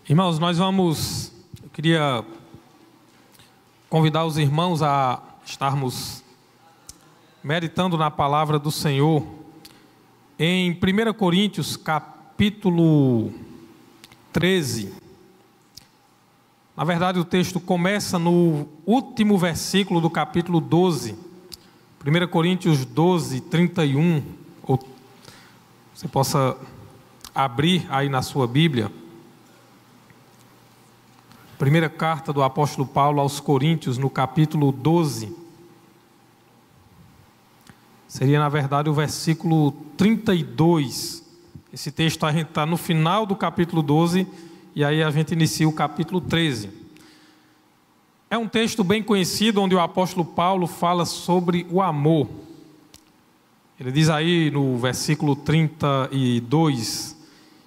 Irmãos, eu queria convidar os irmãos a estarmos meditando na palavra do Senhor em 1 Coríntios capítulo 13. Na verdade, o texto começa no último versículo do capítulo 12, 1 Coríntios 12, 31, ou você possa abrir aí na sua Bíblia. Primeira carta do apóstolo Paulo aos Coríntios, no capítulo 12. Seria, na verdade, o versículo 32. Esse texto a gente está no final do capítulo 12, e aí a gente inicia o capítulo 13. É um texto bem conhecido, onde o apóstolo Paulo fala sobre o amor. Ele diz aí no versículo 32...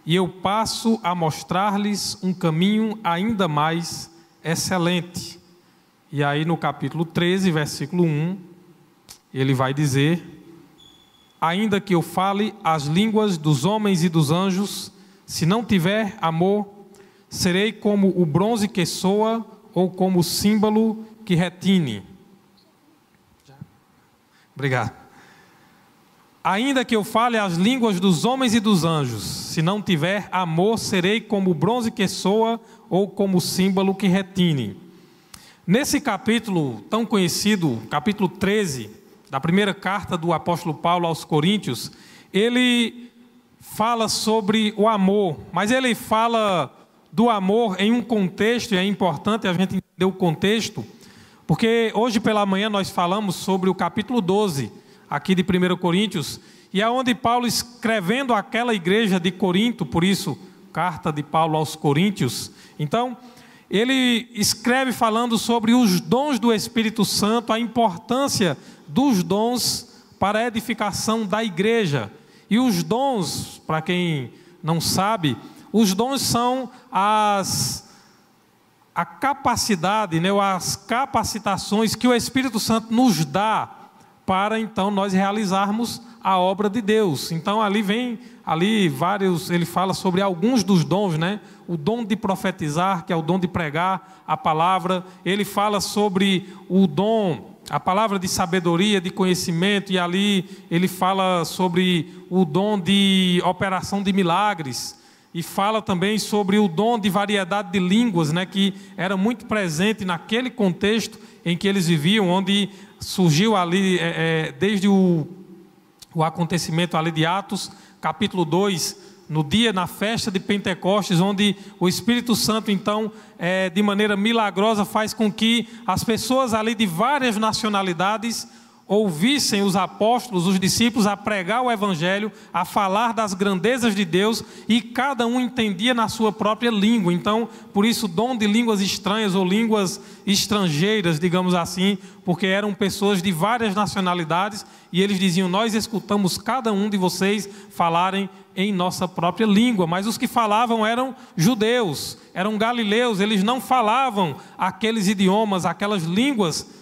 E eu passo a mostrar-lhes um caminho ainda mais excelente. E aí no capítulo 13, versículo 1, ele vai dizer: ainda que eu fale as línguas dos homens e dos anjos, se não tiver amor, serei como o bronze que soa ou como o símbolo que retine. Obrigado. Ainda que eu fale as línguas dos homens e dos anjos, se não tiver amor, serei como o bronze que soa ou como o símbolo que retine. Nesse capítulo tão conhecido, capítulo 13, da primeira carta do apóstolo Paulo aos Coríntios, ele fala sobre o amor, mas ele fala do amor em um contexto, e é importante a gente entender o contexto, porque hoje pela manhã nós falamos sobre o capítulo 12, aqui de 1 Coríntios, e é onde Paulo, escrevendo àquela igreja de Corinto, por isso, carta de Paulo aos Coríntios, então, ele escreve falando sobre os dons do Espírito Santo, a importância dos dons para a edificação da igreja. E os dons, para quem não sabe, os dons são a capacidade, as capacitações que o Espírito Santo nos dá para então nós realizarmos a obra de Deus. Então ali vários, ele fala sobre alguns dos dons, o dom de profetizar, que é o dom de pregar a palavra. Ele fala sobre o dom, a palavra de sabedoria, de conhecimento, e ali ele fala sobre o dom de operação de milagres, e fala também sobre o dom de variedade de línguas, que era muito presente naquele contexto em que eles viviam, onde surgiu ali, desde o acontecimento ali de Atos, capítulo 2, no dia, na festa de Pentecostes, onde o Espírito Santo, então, de maneira milagrosa, faz com que as pessoas ali de várias nacionalidades ouvissem os apóstolos, os discípulos, a pregar o Evangelho, a falar das grandezas de Deus, e cada um entendia na sua própria língua. Então, por isso, o dom de línguas estranhas ou línguas estrangeiras, digamos assim, porque eram pessoas de várias nacionalidades, e eles diziam: nós escutamos cada um de vocês falarem em nossa própria língua. Mas os que falavam eram judeus, eram galileus, eles não falavam aqueles idiomas, aquelas línguas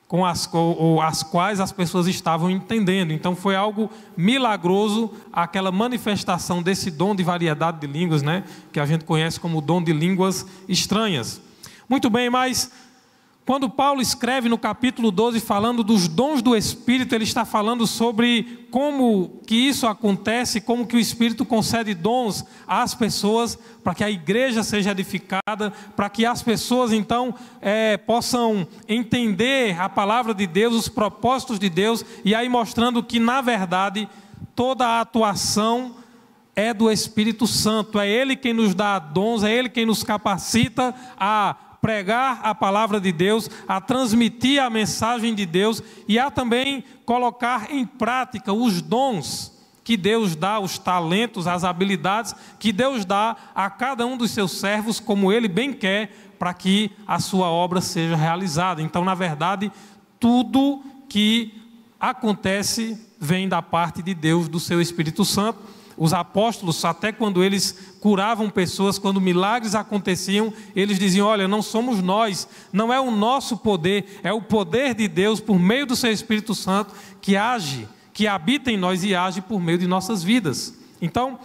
com as quais as pessoas estavam entendendo. Então foi algo milagroso aquela manifestação desse dom de variedade de línguas, que a gente conhece como o dom de línguas estranhas. Muito bem, mas quando Paulo escreve no capítulo 12 falando dos dons do Espírito, ele está falando sobre como que isso acontece, como que o Espírito concede dons às pessoas para que a igreja seja edificada, para que as pessoas então possam entender a palavra de Deus, os propósitos de Deus, e aí mostrando que na verdade toda a atuação é do Espírito Santo. É Ele quem nos dá dons, é Ele quem nos capacita a pregar a palavra de Deus, a transmitir a mensagem de Deus, e a também colocar em prática os dons que Deus dá, os talentos, as habilidades que Deus dá a cada um dos seus servos, como Ele bem quer, para que a sua obra seja realizada. Então, na verdade, tudo que acontece vem da parte de Deus, do seu Espírito Santo. Os apóstolos, até quando eles curavam pessoas, quando milagres aconteciam, eles diziam: olha, não somos nós, não é o nosso poder, é o poder de Deus por meio do seu Espírito Santo que age, que habita em nós e age por meio de nossas vidas. Então,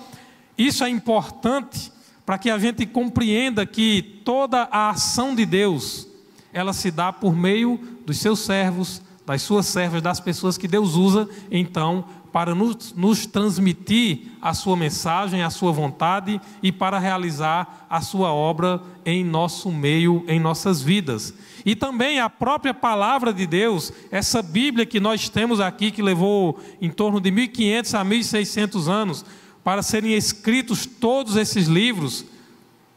isso é importante para que a gente compreenda que toda a ação de Deus, ela se dá por meio dos seus servos, das suas servas, das pessoas que Deus usa, então, para nos transmitir a sua mensagem, a sua vontade e para realizar a sua obra em nosso meio, em nossas vidas. E também a própria palavra de Deus, essa Bíblia que nós temos aqui, que levou em torno de 1.500 a 1.600 anos para serem escritos todos esses livros,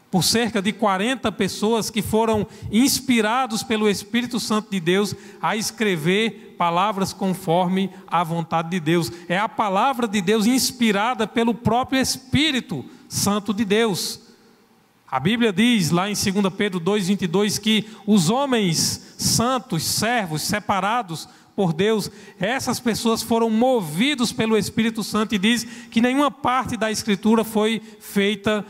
por cerca de 40 pessoas que foram inspirados pelo Espírito Santo de Deus a escrever palavras conforme a vontade de Deus. É a palavra de Deus inspirada pelo próprio Espírito Santo de Deus. A Bíblia diz lá em 2 Pedro 2,22 que os homens santos, servos, separados por Deus, essas pessoas foram movidos pelo Espírito Santo, e diz que nenhuma parte da Escritura foi feita,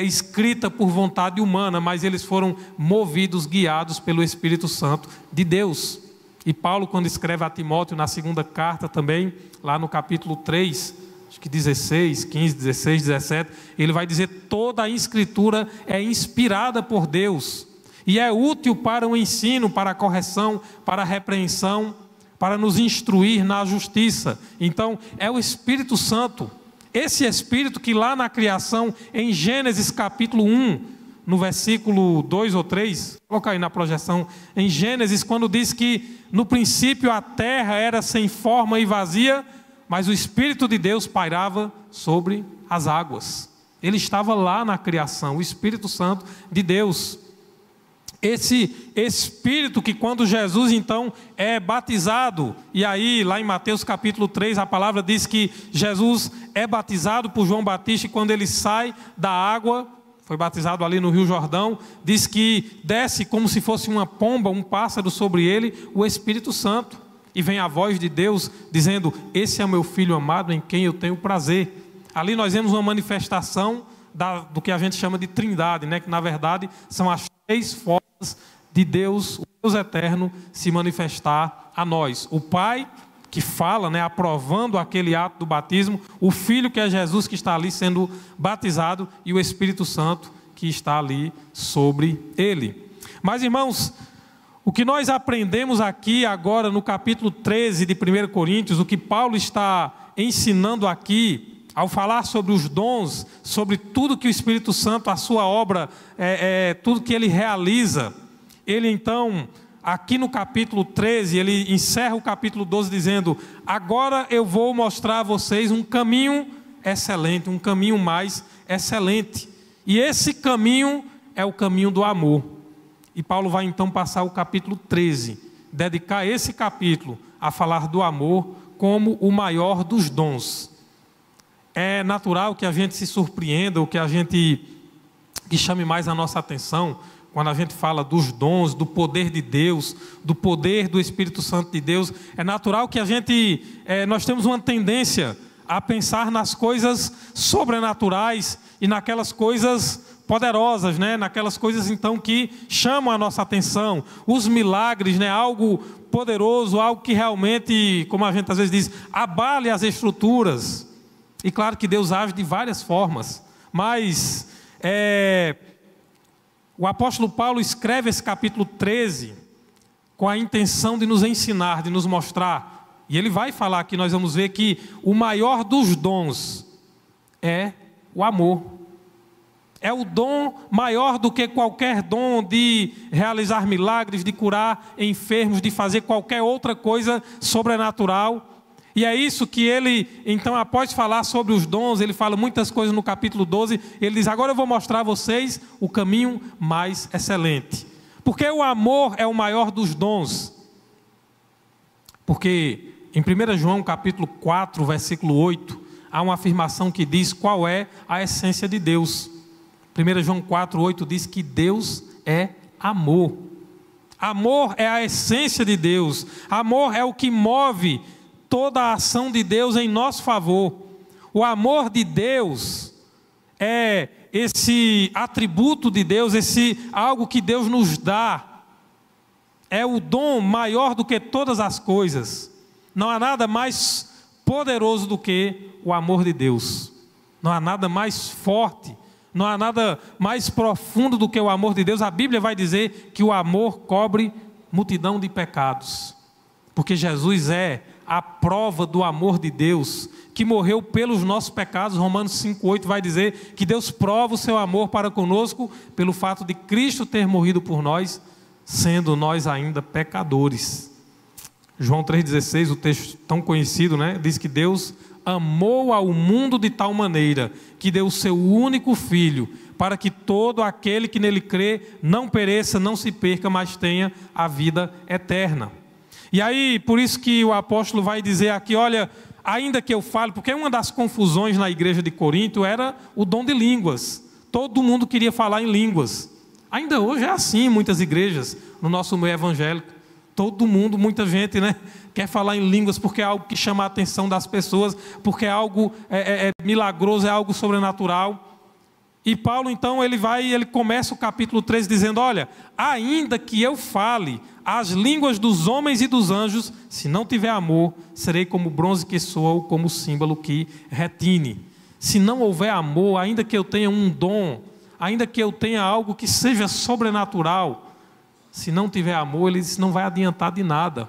escrita por vontade humana, mas eles foram movidos, guiados pelo Espírito Santo de Deus. E Paulo, quando escreve a Timóteo na segunda carta também, lá no capítulo 3, acho que 16, 15, 16, 17, ele vai dizer: toda a Escritura é inspirada por Deus e é útil para o ensino, para a correção, para a repreensão, para nos instruir na justiça. Então, é o Espírito Santo, esse Espírito que lá na criação, em Gênesis capítulo 1, no versículo 2 ou 3, coloca aí na projeção, em Gênesis, quando diz que no princípio a terra era sem forma e vazia, mas o Espírito de Deus pairava sobre as águas. Ele estava lá na criação, o Espírito Santo de Deus. Esse Espírito que quando Jesus então é batizado, e aí lá em Mateus capítulo 3 a palavra diz que Jesus é batizado por João Batista, e quando ele sai da água, foi batizado ali no Rio Jordão, diz que desce como se fosse uma pomba, um pássaro sobre ele, o Espírito Santo, e vem a voz de Deus dizendo: esse é o meu filho amado em quem eu tenho prazer. Ali nós vemos uma manifestação do que a gente chama de trindade, né? Que na verdade são as 3 formas de Deus, o Deus eterno, se manifestar a nós. O Pai, que fala, né, aprovando aquele ato do batismo, o Filho, que é Jesus, que está ali sendo batizado, e o Espírito Santo, que está ali sobre ele. Mas, irmãos, o que nós aprendemos aqui agora no capítulo 13 de 1 Coríntios, o que Paulo está ensinando aqui, ao falar sobre os dons, sobre tudo que o Espírito Santo, a sua obra, tudo que ele realiza, ele então, aqui no capítulo 13, ele encerra o capítulo 12 dizendo: agora eu vou mostrar a vocês um caminho excelente, um caminho mais excelente, e esse caminho é o caminho do amor. E Paulo vai então passar o capítulo 13, dedicar esse capítulo a falar do amor como o maior dos dons. É natural que a gente se surpreenda, ou que chame mais a nossa atenção, quando a gente fala dos dons, do poder de Deus, do poder do Espírito Santo de Deus. É natural que nós temos uma tendência a pensar nas coisas sobrenaturais e naquelas coisas poderosas, né? Naquelas coisas então que chamam a nossa atenção, os milagres, né? Algo poderoso, algo que realmente, como a gente às vezes diz, abale as estruturas. E claro que Deus age de várias formas, mas o apóstolo Paulo escreve esse capítulo 13 com a intenção de nos ensinar, de nos mostrar, e ele vai falar aqui, nós vamos ver que o maior dos dons é o amor. É o dom maior do que qualquer dom de realizar milagres, de curar enfermos, de fazer qualquer outra coisa sobrenatural. E é isso que ele, então, após falar sobre os dons, ele fala muitas coisas no capítulo 12, ele diz: agora eu vou mostrar a vocês o caminho mais excelente. Porque o amor é o maior dos dons. Porque em 1 João capítulo 4, versículo 8, há uma afirmação que diz qual é a essência de Deus. 1 João 4, 8 diz que Deus é amor. Amor é a essência de Deus. Amor é o que move toda a ação de Deus em nosso favor. O amor de Deus é esse atributo de Deus, algo que Deus nos dá. É o dom maior do que todas as coisas. Não há nada mais poderoso do que o amor de Deus. Não há nada mais forte Não há nada mais profundo do que o amor de Deus. A Bíblia vai dizer que o amor cobre multidão de pecados. Porque Jesus é a prova do amor de Deus, que morreu pelos nossos pecados. Romanos 5,8 vai dizer que Deus prova o seu amor para conosco pelo fato de Cristo ter morrido por nós, sendo nós ainda pecadores. João 3,16, o texto tão conhecido, né? Diz que Deus amou ao mundo de tal maneira que deu o seu único Filho, para que todo aquele que nele crê não pereça, não se perca, mas tenha a vida eterna. E aí, por isso que o apóstolo vai dizer aqui, olha, ainda que eu fale, porque uma das confusões na igreja de Corinto era o dom de línguas. Todo mundo queria falar em línguas. Ainda hoje é assim em muitas igrejas, no nosso meio evangélico. Todo mundo, muita gente, né, quer falar em línguas porque é algo que chama a atenção das pessoas, porque é algo milagroso, é algo sobrenatural. E Paulo, então, ele começa o capítulo 13 dizendo, olha, ainda que eu fale as línguas dos homens e dos anjos, se não tiver amor, serei como bronze que soa ou como símbolo que retine. Se não houver amor, ainda que eu tenha um dom, ainda que eu tenha algo que seja sobrenatural, se não tiver amor, ele diz, não vai adiantar de nada.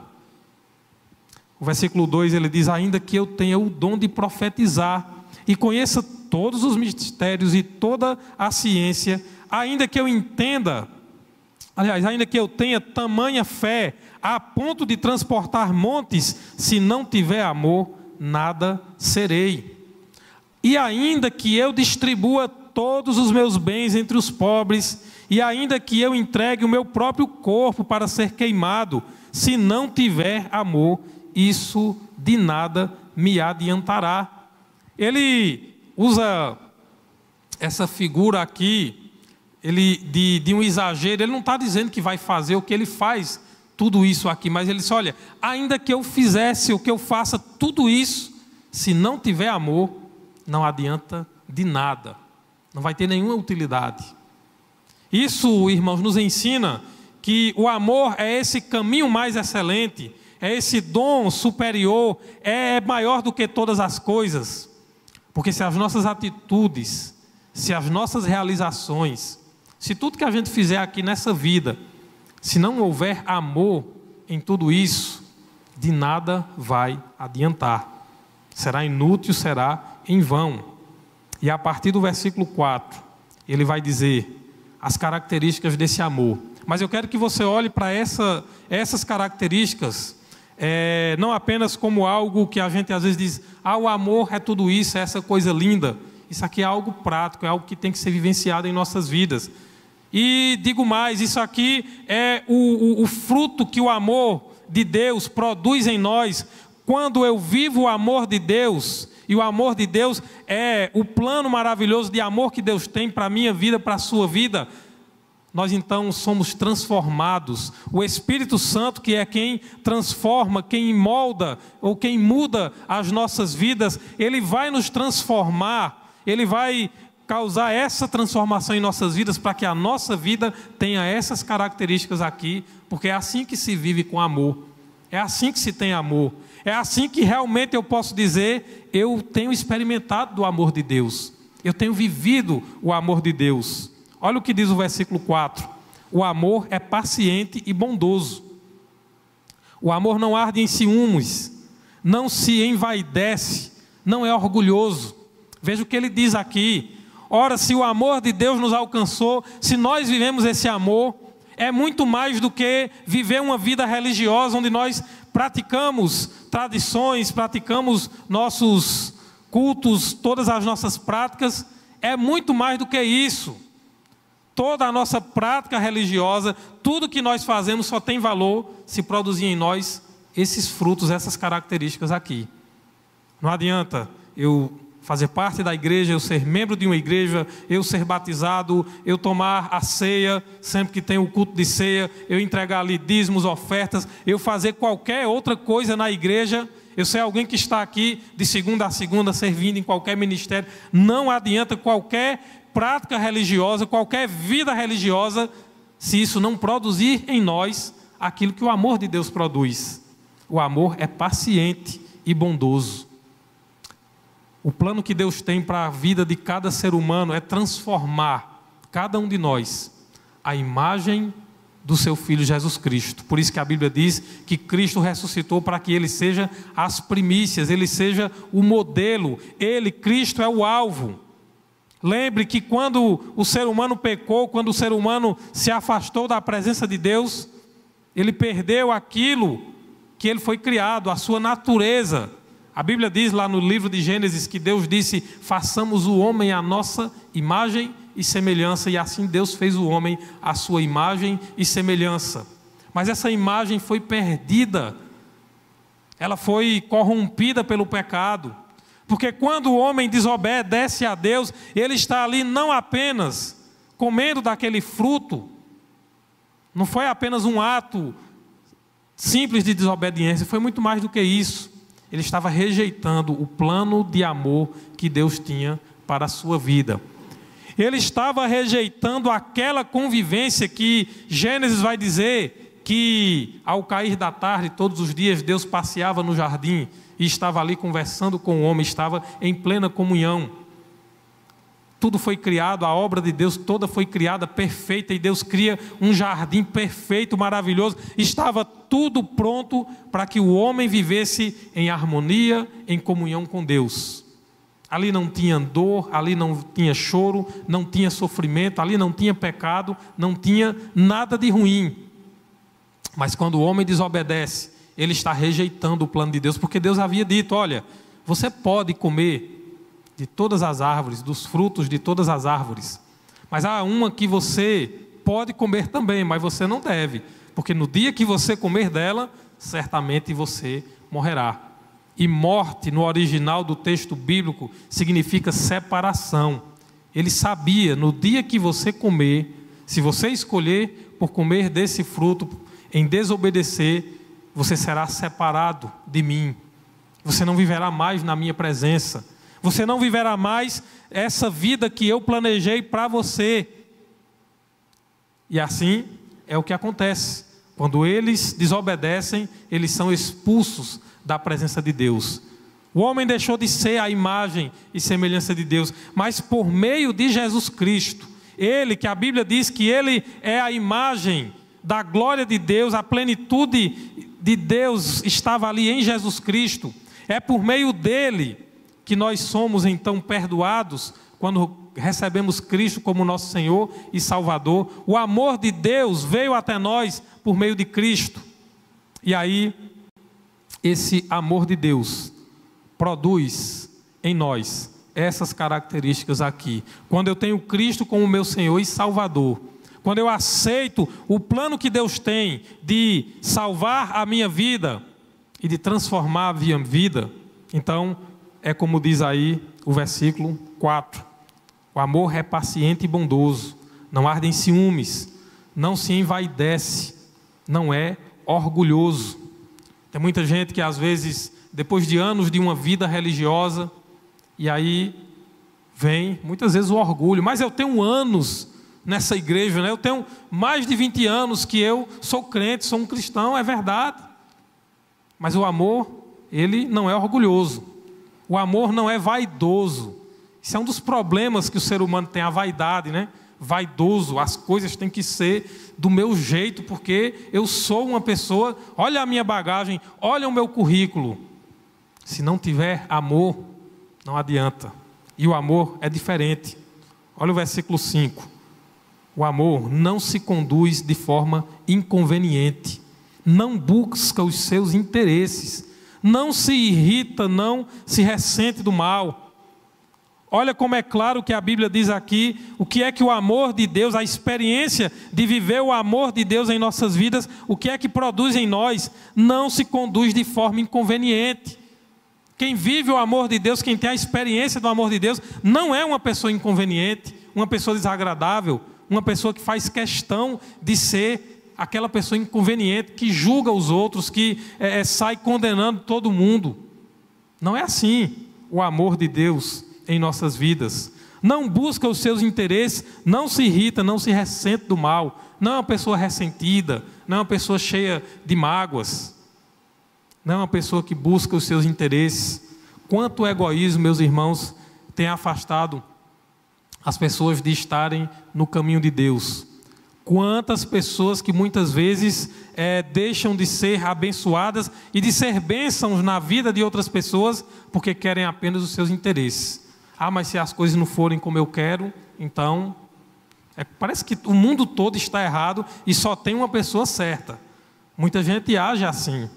O versículo 2, ele diz, ainda que eu tenha o dom de profetizar e conheça todos os mistérios e toda a ciência, ainda que eu entenda, aliás, ainda que eu tenha tamanha fé a ponto de transportar montes, se não tiver amor, nada serei. E ainda que eu distribua todos os meus bens entre os pobres, e ainda que eu entregue o meu próprio corpo para ser queimado, se não tiver amor, isso de nada me adiantará. Ele usa essa figura aqui, de um exagero. Ele não está dizendo que vai fazer o que ele faz, tudo isso aqui, mas ele diz, olha, ainda que eu fizesse o que eu faça tudo isso, se não tiver amor, não adianta de nada, não vai ter nenhuma utilidade. Isso, irmãos, nos ensina que o amor é esse caminho mais excelente, é esse dom superior, é maior do que todas as coisas. Porque se as nossas atitudes, se as nossas realizações, se tudo que a gente fizer aqui nessa vida, se não houver amor em tudo isso, de nada vai adiantar. Será inútil, será em vão. E a partir do versículo 4, ele vai dizer as características desse amor. Mas eu quero que você olhe para essas características, não apenas como algo que a gente às vezes diz, o amor é tudo isso, é essa coisa linda. Isso aqui é algo prático, é algo que tem que ser vivenciado em nossas vidas. E digo mais, isso aqui é o fruto que o amor de Deus produz em nós. Quando eu vivo o amor de Deus, e o amor de Deus é o plano maravilhoso de amor que Deus tem para a minha vida, para a sua vida, nós então somos transformados. O Espírito Santo, que é quem transforma, quem molda ou quem muda as nossas vidas, ele vai nos transformar, ele vai causar essa transformação em nossas vidas para que a nossa vida tenha essas características aqui, porque é assim que se vive com amor, é assim que se tem amor, é assim que realmente eu posso dizer, eu tenho experimentado do amor de Deus, eu tenho vivido o amor de Deus. Olha o que diz o versículo 4, o amor é paciente e bondoso, o amor não arde em ciúmes, não se envaidece, não é orgulhoso. Veja o que ele diz aqui, ora, se o amor de Deus nos alcançou, se nós vivemos esse amor, é muito mais do que viver uma vida religiosa, onde nós praticamos tradições, praticamos nossos cultos, todas as nossas práticas, é muito mais do que isso. Toda a nossa prática religiosa, tudo que nós fazemos só tem valor se produzir em nós esses frutos, essas características aqui. Não adianta eu fazer parte da igreja, eu ser membro de uma igreja, eu ser batizado, eu tomar a ceia, sempre que tem o culto de ceia, eu entregar ali dízimos, ofertas, eu fazer qualquer outra coisa na igreja, eu ser alguém que está aqui de segunda a segunda, servindo em qualquer ministério. Não adianta qualquer prática religiosa, qualquer vida religiosa, se isso não produzir em nós aquilo que o amor de Deus produz. O amor é paciente e bondoso. O plano que Deus tem para a vida de cada ser humano é transformar cada um de nós à imagem do seu Filho Jesus Cristo. Por isso que a Bíblia diz que Cristo ressuscitou para que Ele seja as primícias, Ele seja o modelo, Cristo é o alvo. Lembre que quando o ser humano pecou, quando o ser humano se afastou da presença de Deus, ele perdeu aquilo que ele foi criado, a sua natureza. A Bíblia diz lá no livro de Gênesis que Deus disse: façamos o homem à nossa imagem e semelhança, e assim Deus fez o homem à sua imagem e semelhança. Mas essa imagem foi perdida, ela foi corrompida pelo pecado, porque quando o homem desobedece a Deus, ele está ali não apenas comendo daquele fruto, não foi apenas um ato simples de desobediência, foi muito mais do que isso. Ele estava rejeitando o plano de amor que Deus tinha para a sua vida. Ele estava rejeitando aquela convivência que Gênesis vai dizer que ao cair da tarde, todos os dias, Deus passeava no jardim e estava ali conversando com o homem, estava em plena comunhão. Tudo foi criado, a obra de Deus toda foi criada perfeita, e Deus cria um jardim perfeito, maravilhoso. Estava tudo pronto para que o homem vivesse em harmonia, em comunhão com Deus. Ali não tinha dor, ali não tinha choro, não tinha sofrimento, ali não tinha pecado, não tinha nada de ruim. Mas quando o homem desobedece, ele está rejeitando o plano de Deus, porque Deus havia dito: olha, você pode comer de todas as árvores, dos frutos de todas as árvores, mas há uma que você pode comer também, mas você não deve, porque no dia que você comer dela, certamente você morrerá. E morte, no original do texto bíblico, significa separação. Ele sabia, no dia que você comer, se você escolher por comer desse fruto, em desobedecer, você será separado de mim, você não viverá mais na minha presença, você não viverá mais essa vida que eu planejei para você. E assim é o que acontece. Quando eles desobedecem, eles são expulsos da presença de Deus. O homem deixou de ser a imagem e semelhança de Deus, mas por meio de Jesus Cristo, Ele, que a Bíblia diz que Ele é a imagem da glória de Deus, a plenitude de Deus estava ali em Jesus Cristo. É por meio dEle que nós somos então perdoados, quando recebemos Cristo como nosso Senhor e Salvador. O amor de Deus veio até nós por meio de Cristo. E aí, esse amor de Deus produz em nós essas características aqui. Quando eu tenho Cristo como meu Senhor e Salvador, quando eu aceito o plano que Deus tem de salvar a minha vida e de transformar a minha vida, então é como diz aí o versículo 4. O amor é paciente e bondoso, não arde em ciúmes, não se envaidece, não é orgulhoso. Tem muita gente que às vezes, depois de anos de uma vida religiosa, e aí vem muitas vezes o orgulho: mas eu tenho anos nessa igreja, né? Eu tenho mais de 20 anos que eu sou crente, sou um cristão. É verdade, mas o amor, ele não é orgulhoso. O amor não é vaidoso. Isso é um dos problemas que o ser humano tem, a vaidade, né? Vaidoso, as coisas têm que ser do meu jeito, porque eu sou uma pessoa, olha a minha bagagem, olha o meu currículo. Se não tiver amor, não adianta. E o amor é diferente. Olha o versículo 5. O amor não se conduz de forma inconveniente, não busca os seus interesses, não se irrita, não se ressente do mal. Olha como é claro que a Bíblia diz aqui o que é que o amor de Deus, a experiência de viver o amor de Deus em nossas vidas, o que é que produz em nós, não se conduz de forma inconveniente. Quem vive o amor de Deus, quem tem a experiência do amor de Deus, não é uma pessoa inconveniente, uma pessoa desagradável, uma pessoa que faz questão de ser aquela pessoa inconveniente, que julga os outros, que sai condenando todo mundo. Não é assim o amor de Deus em nossas vidas. Não busca os seus interesses, não se irrita, não se ressente do mal, não é uma pessoa ressentida, não é uma pessoa cheia de mágoas, não é uma pessoa que busca os seus interesses. quanto o egoísmo, meus irmãos, tem afastado as pessoas de estarem no caminho de Deus. Quantas pessoas que muitas vezes deixam de ser abençoadas e de ser bênçãos na vida de outras pessoas porque querem apenas os seus interesses. Mas se as coisas não forem como eu quero, então parece que o mundo todo está errado e só tem uma pessoa certa. Muita gente age assim,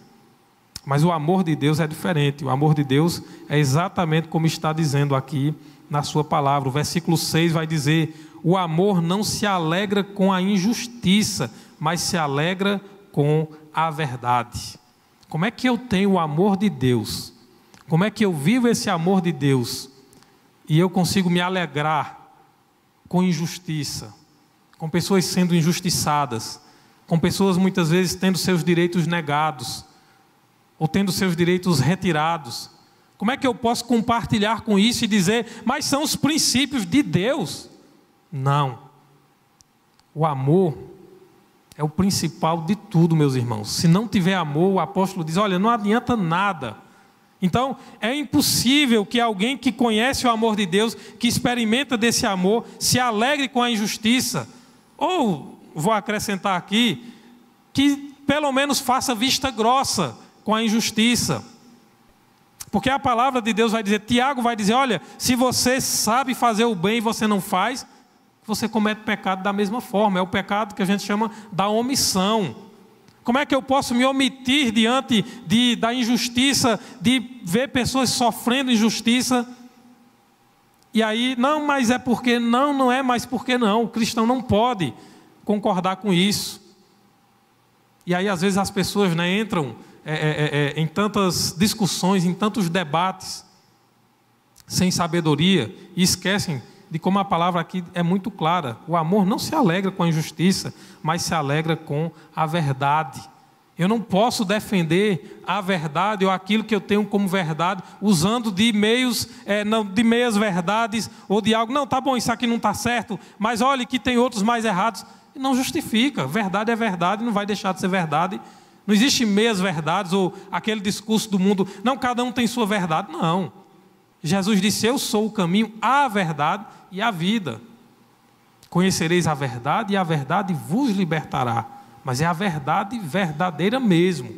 mas o amor de Deus é diferente. O amor de Deus é exatamente como está dizendo aqui na sua palavra. O versículo 6 vai dizer: o amor não se alegra com a injustiça, mas se alegra com a verdade. Como é que eu tenho o amor de Deus? Como é que eu vivo esse amor de Deus? E eu consigo me alegrar com injustiça, com pessoas sendo injustiçadas, com pessoas muitas vezes tendo seus direitos negados, ou tendo seus direitos retirados. Como é que eu posso compartilhar com isso e dizer, mas são os princípios de Deus? Não. O amor é o principal de tudo, meus irmãos. Se não tiver amor, o apóstolo diz, olha, não adianta nada. Então, é impossível que alguém que conhece o amor de Deus, que experimenta desse amor, se alegre com a injustiça. Ou, vou acrescentar aqui, que pelo menos faça vista grossa com a injustiça. Porque a palavra de Deus vai dizer, Tiago vai dizer, olha, se você sabe fazer o bem e você não faz, você comete pecado da mesma forma. É o pecado que a gente chama da omissão. Como é que eu posso me omitir diante da injustiça, de ver pessoas sofrendo injustiça? E aí, não, mas é porque não é mais porque não. O cristão não pode concordar com isso. E aí, às vezes, as pessoas entram em tantas discussões, em tantos debates, sem sabedoria, e esquecem de como a palavra aqui é muito clara. O amor não se alegra com a injustiça, mas se alegra com a verdade. Eu não posso defender a verdade ou aquilo que eu tenho como verdade usando de meias verdades ou de algo. Não, tá bom, isso aqui não está certo, mas olhe que tem outros mais errados. Não justifica. Verdade é verdade, não vai deixar de ser verdade. Não existe meias verdades ou aquele discurso do mundo. Não, cada um tem sua verdade. Não. Jesus disse, eu sou o caminho, a verdade e a vida. Conhecereis a verdade e a verdade vos libertará. Mas é a verdade verdadeira mesmo.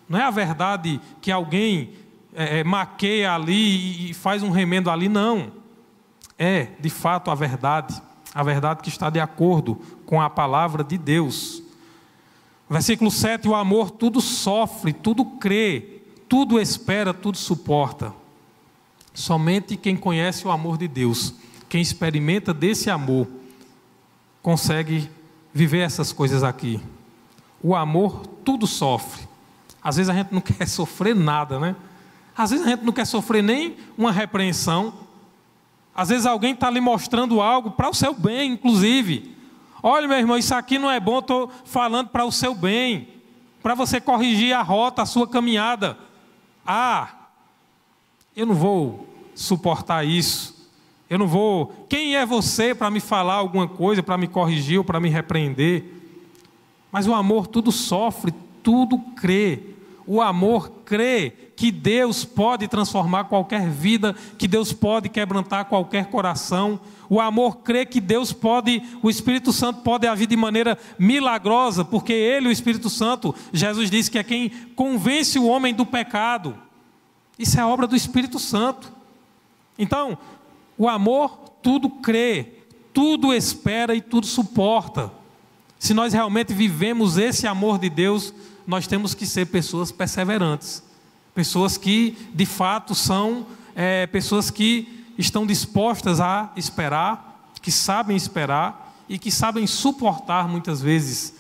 Não é a verdade que alguém maqueia ali e faz um remendo ali, não. É, de fato, a verdade que está de acordo com a palavra de Deus. Versículo 7, o amor tudo sofre, tudo crê, tudo espera, tudo suporta. Somente quem conhece o amor de Deus, quem experimenta desse amor, consegue viver essas coisas aqui. O amor tudo sofre. Às vezes a gente não quer sofrer nada, né? Às vezes a gente não quer sofrer nem uma repreensão. Às vezes alguém está lhe mostrando algo para o seu bem, inclusive. Olha, meu irmão, isso aqui não é bom, estou falando para o seu bem, para você corrigir a rota, a sua caminhada. Eu não vou suportar isso. Eu não vou. Quem é você para me falar alguma coisa, para me corrigir ou para me repreender? Mas o amor tudo sofre, tudo crê. O amor crê que Deus pode transformar qualquer vida, que Deus pode quebrantar qualquer coração. O amor crê que Deus pode, o Espírito Santo pode agir de maneira milagrosa, porque Ele, o Espírito Santo, Jesus disse que é quem convence o homem do pecado. Isso é obra do Espírito Santo. Então, o amor tudo crê, tudo espera e tudo suporta. Se nós realmente vivemos esse amor de Deus, nós temos que ser pessoas perseverantes. Pessoas que, de fato, são pessoas que estão dispostas a esperar, que sabem esperar e que sabem suportar muitas vezes.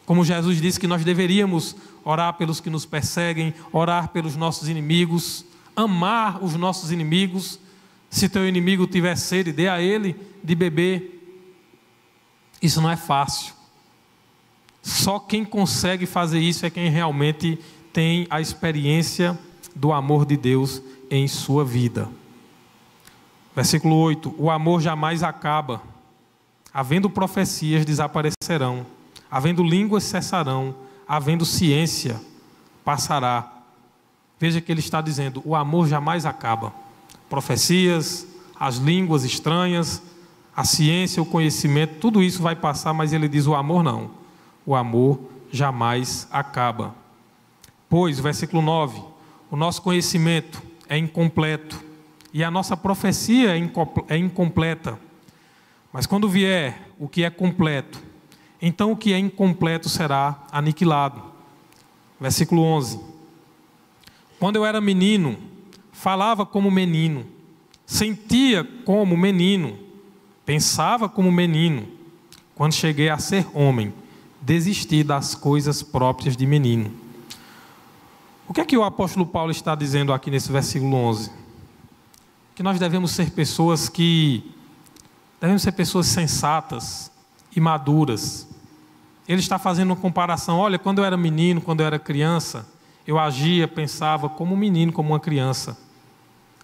Como Jesus disse que nós deveríamos orar pelos que nos perseguem, orar pelos nossos inimigos, amar os nossos inimigos. Se teu inimigo tiver sede, dê a ele de beber. Isso não é fácil. Só quem consegue fazer isso é quem realmente tem a experiência do amor de Deus em sua vida. Versículo 8: o amor jamais acaba. Havendo profecias, desaparecerão. Havendo línguas, cessarão. Havendo ciência, passará. Veja que ele está dizendo: o amor jamais acaba. Profecias, as línguas estranhas, a ciência, o conhecimento, tudo isso vai passar, mas ele diz: o amor não. O amor jamais acaba. Pois, versículo 9, o nosso conhecimento é incompleto e a nossa profecia é incompleta. Mas quando vier o que é completo, então o que é incompleto será aniquilado. Versículo 11. Quando eu era menino, falava como menino, sentia como menino, pensava como menino. Quando cheguei a ser homem, desisti das coisas próprias de menino. O que é que o apóstolo Paulo está dizendo aqui nesse versículo 11? Que nós devemos ser pessoas sensatas e maduras. Ele está fazendo uma comparação: olha, quando eu era menino, quando eu era criança, eu agia, pensava como um menino, como uma criança.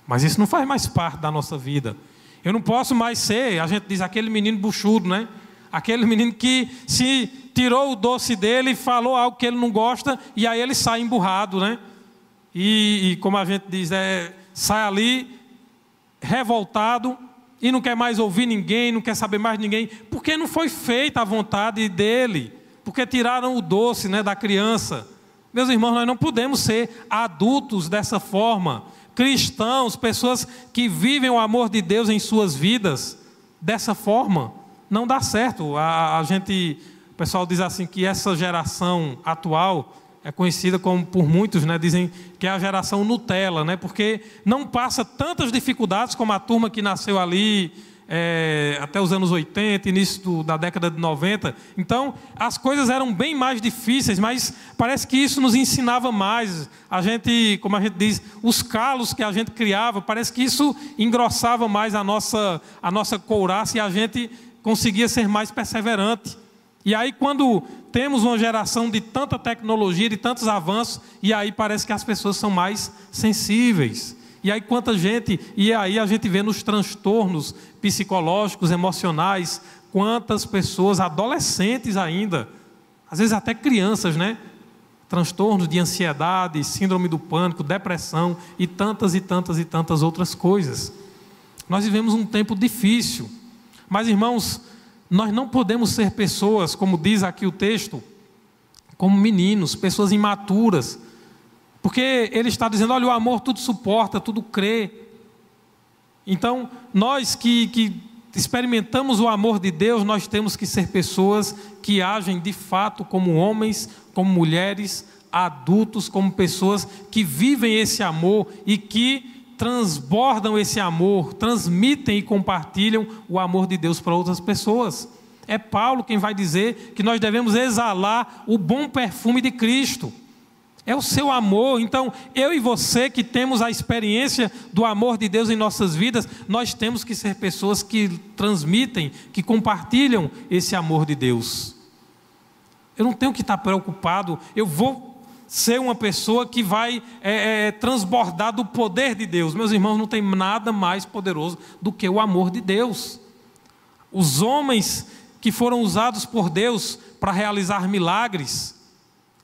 Mas isso não faz mais parte da nossa vida. Eu não posso mais ser, a gente diz, aquele menino buchudo, né? Aquele menino que se tirou o doce dele e falou algo que ele não gosta, e aí ele sai emburrado, né? E como a gente diz, sai ali revoltado e não quer mais ouvir ninguém, não quer saber mais de ninguém, porque não foi feita a vontade dele, porque tiraram o doce, né, da criança. Meus irmãos, nós não podemos ser adultos dessa forma, cristãos, pessoas que vivem o amor de Deus em suas vidas dessa forma. Não dá certo. O pessoal diz assim que essa geração atual é conhecida como, por muitos, né, dizem que é a geração Nutella, né, porque não passa tantas dificuldades como a turma que nasceu ali até os anos 80, início da década de 90. Então, as coisas eram bem mais difíceis, mas parece que isso nos ensinava mais. A gente, como a gente diz, os calos que a gente criava, parece que isso engrossava mais a nossa couraça e a gente conseguia ser mais perseverante. E aí, quando temos uma geração de tanta tecnologia, de tantos avanços, e aí parece que as pessoas são mais sensíveis. E aí a gente vê nos transtornos psicológicos, emocionais, quantas pessoas, adolescentes ainda, às vezes até crianças, né? Transtornos de ansiedade, síndrome do pânico, depressão e tantas e tantas e tantas outras coisas. Nós vivemos um tempo difícil, mas, irmãos, nós não podemos ser pessoas, como diz aqui o texto, como meninos, pessoas imaturas, porque ele está dizendo: olha, o amor tudo suporta, tudo crê. Então, nós que experimentamos o amor de Deus, nós temos que ser pessoas que agem de fato como homens, como mulheres, adultos, como pessoas que vivem esse amor e que transbordam esse amor, transmitem e compartilham o amor de Deus para outras pessoas. É Paulo quem vai dizer que nós devemos exalar o bom perfume de Cristo. É o seu amor. Então, eu e você que temos a experiência do amor de Deus em nossas vidas, nós temos que ser pessoas que transmitem, que compartilham esse amor de Deus. Eu não tenho que estar preocupado, eu vou ser uma pessoa que vai transbordar do poder de Deus. Meus irmãos, não tem nada mais poderoso do que o amor de Deus. Os homens que foram usados por Deus para realizar milagres,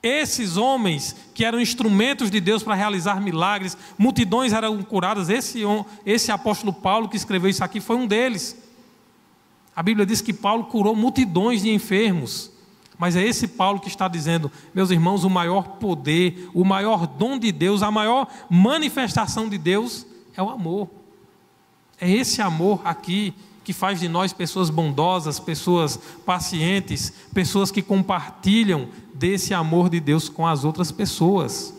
esses homens que eram instrumentos de Deus para realizar milagres, multidões eram curadas. Esse apóstolo Paulo que escreveu isso aqui foi um deles. A Bíblia diz que Paulo curou multidões de enfermos. Mas é esse Paulo que está dizendo: meus irmãos, o maior poder, o maior dom de Deus, a maior manifestação de Deus é o amor. É esse amor aqui que faz de nós pessoas bondosas, pessoas pacientes, pessoas que compartilham desse amor de Deus com as outras pessoas.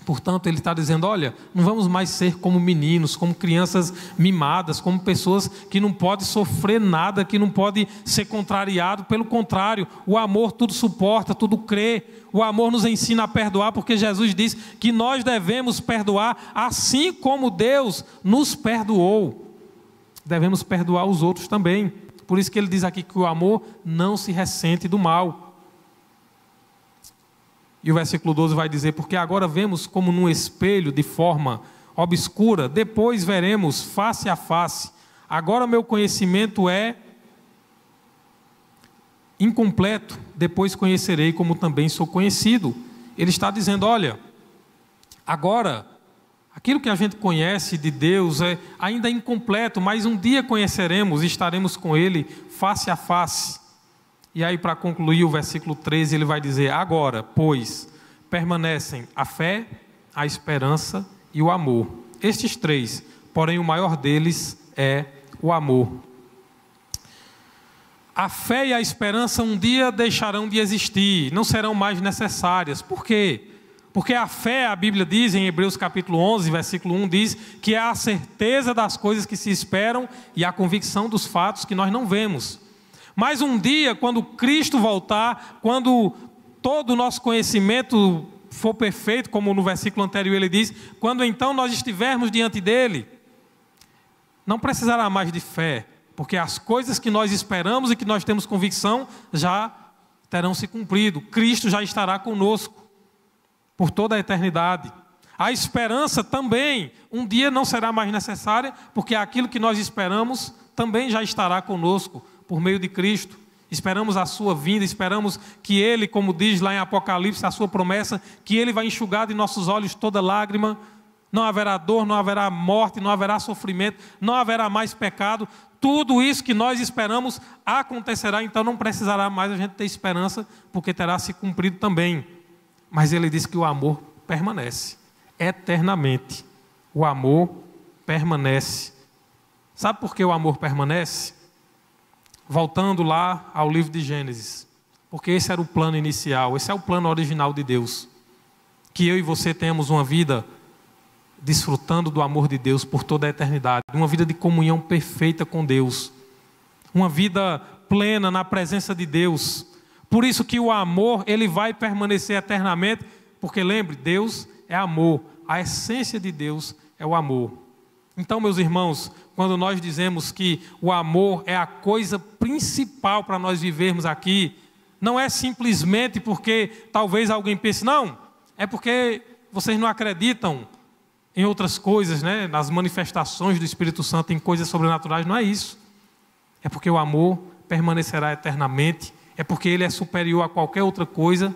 Portanto, ele está dizendo: olha, não vamos mais ser como meninos, como crianças mimadas, como pessoas que não podem sofrer nada, que não podem ser contrariado. Pelo contrário, o amor tudo suporta, tudo crê. O amor nos ensina a perdoar, porque Jesus diz que nós devemos perdoar assim como Deus nos perdoou. Devemos perdoar os outros também. Por isso que ele diz aqui que o amor não se ressente do mal. E o versículo 12 vai dizer: porque agora vemos como num espelho de forma obscura, depois veremos face a face. Agora meu conhecimento é incompleto, depois conhecerei como também sou conhecido. Ele está dizendo: olha, Agora, aquilo que a gente conhece de Deus é ainda incompleto, mas um dia conheceremos e estaremos com Ele face a face. E aí, para concluir, o versículo 13, ele vai dizer: agora, pois, permanecem a fé, a esperança e o amor. Estes três, porém o maior deles é o amor. A fé e a esperança um dia deixarão de existir, não serão mais necessárias. Por quê? Porque a fé, a Bíblia diz em Hebreus capítulo 11, versículo 1, diz que é a certeza das coisas que se esperam e a convicção dos fatos que nós não vemos. Mas um dia, quando Cristo voltar, quando todo o nosso conhecimento for perfeito, como no versículo anterior ele diz, quando então nós estivermos diante dele, não precisará mais de fé, porque as coisas que nós esperamos e que nós temos convicção já terão se cumprido. Cristo já estará conosco por toda a eternidade. A esperança também um dia não será mais necessária, porque aquilo que nós esperamos também já estará conosco por meio de Cristo. Esperamos a sua vinda, esperamos que Ele, como diz lá em Apocalipse, a sua promessa, que Ele vai enxugar de nossos olhos toda lágrima. Não haverá dor, não haverá morte, não haverá sofrimento, não haverá mais pecado. Tudo isso que nós esperamos acontecerá, então não precisará mais a gente ter esperança, porque terá se cumprido também. Mas ele diz que o amor permanece eternamente. O amor permanece. Sabe por que o amor permanece? Voltando lá ao livro de Gênesis, porque esse era o plano inicial, esse é o plano original de Deus, que eu e você tenhamos uma vida desfrutando do amor de Deus por toda a eternidade, uma vida de comunhão perfeita com Deus, uma vida plena na presença de Deus. Por isso que o amor, ele vai permanecer eternamente, porque lembre, Deus é amor, a essência de Deus é o amor. Então, meus irmãos, quando nós dizemos que o amor é a coisa principal para nós vivermos aqui, não é simplesmente porque talvez alguém pense, não, é porque vocês não acreditam em outras coisas, né? Nas manifestações do Espírito Santo, em coisas sobrenaturais, não é isso. É porque o amor permanecerá eternamente, é porque ele é superior a qualquer outra coisa,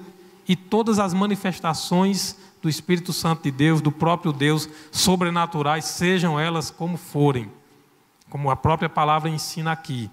e todas as manifestações do Espírito Santo de Deus, do próprio Deus, sobrenaturais, sejam elas como forem, como a própria palavra ensina aqui,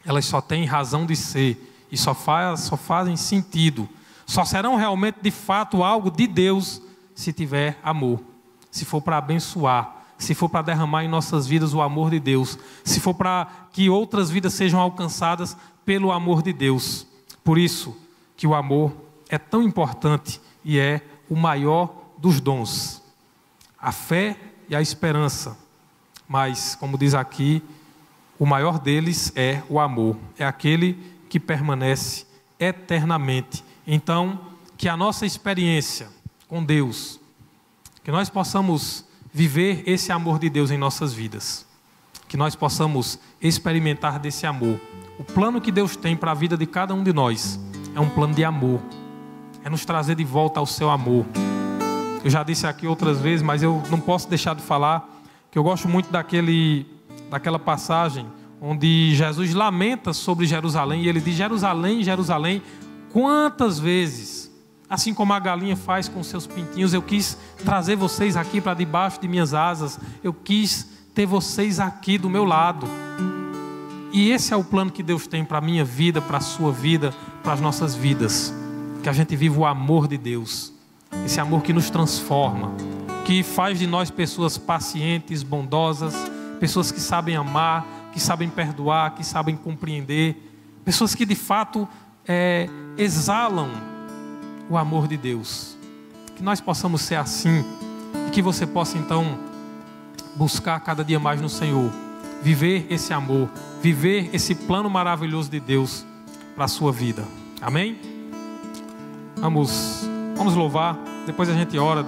elas só têm razão de ser, e só fazem sentido, só serão realmente de fato algo de Deus, se tiver amor, se for para abençoar, se for para derramar em nossas vidas o amor de Deus, se for para que outras vidas sejam alcançadas pelo amor de Deus. Por isso que o amor é tão importante e é o maior dos dons. A fé e a esperança. Mas, como diz aqui, o maior deles é o amor. É aquele que permanece eternamente. Então, que a nossa experiência com Deus, que nós possamos viver esse amor de Deus em nossas vidas. Que nós possamos experimentar desse amor. O plano que Deus tem para a vida de cada um de nós é um plano de amor. É nos trazer de volta ao seu amor. Eu já disse aqui outras vezes, mas eu não posso deixar de falar que eu gosto muito daquela passagem onde Jesus lamenta sobre Jerusalém e ele diz: Jerusalém, Jerusalém, quantas vezes, assim como a galinha faz com seus pintinhos, eu quis trazer vocês aqui para debaixo de minhas asas, eu quis ter vocês aqui do meu lado. E esse é o plano que Deus tem para a minha vida, para a sua vida, para as nossas vidas. Que a gente viva o amor de Deus, esse amor que nos transforma, que faz de nós pessoas pacientes, bondosas, pessoas que sabem amar, que sabem perdoar, que sabem compreender, pessoas que de fato exalam o amor de Deus. Que nós possamos ser assim e que você possa então buscar cada dia mais no Senhor, viver esse amor, viver esse plano maravilhoso de Deus para a sua vida. Amém? Vamos louvar, depois a gente ora.